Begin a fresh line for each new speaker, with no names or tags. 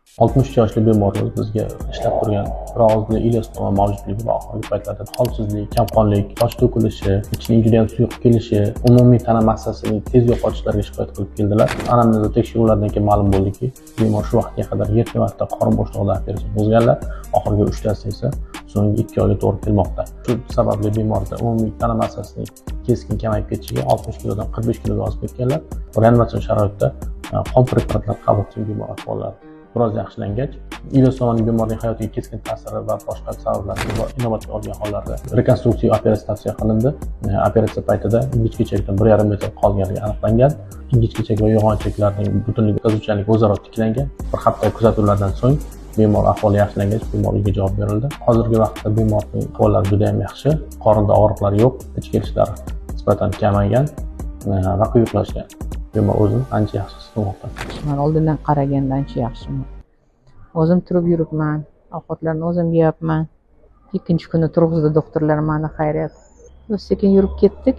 60 yoshli bemorimiz bizga ishlab turgan og'izli ilyostoma mavjudligi va oxirgi paytlarda holsizlik, kamqonlik, soch to'kilishi, ichning juda ham suyuq kelishi, umumiy tana massasining tez yo'qotishlariga shikoyat qilib keldilar. Anamnezda tekshiruvlardan keyin ma'lum bo'ldiki, bemor shu vaqtga qadar 7 marta qorin bo'shlig'ida operatsiya o'tkazganlar, oxirgi 3tasi esa so'nggi 2 oyga to'g'ri kelmoqda. Shu sababli bemorda umumiy tana massasining keskin kamayib ketishiga 60 kilodan 45 kiloga o'sib ketganlar. Reanimatsion sharoitda qon preparatlar qabul qilgan bemor ahvollari biroz yaxshilangach, ilyostomaning bemorning hayotiga keskin ta'siri va boshqa sabablarni inobatga olgan hollarda rekonstruksiya operatsiya tavsiya qilindi. Operatsiya paytida ingichka 1,5 metr qolganligi aniqlangan. Ingichka va yog'onchaklarning butunligi o'tkazuvchanligi o'zaro tiklangan. Bir hafta kuzatuvlardan so'ng bemor ahvoli yaxshilangach, bemor uyga javob berildi. Hozirgi vaqtda bemorning ahvollari juda ham yaxshi, qorinda og'riqlar yo'q, ich kelishlari nisbatan kamaygan va quyuqlashgan. Bemor o'zini ancha yaxshi his qilmoqda.
Men oldindan qaraganda ancha yaxshiman. O'zim turib yuribman, ovqatlarni o'zim yeyapman. Ikkinchi kuni turg'izdi doktorlar meni, xayriyat. Biz sekin yurib ketdik.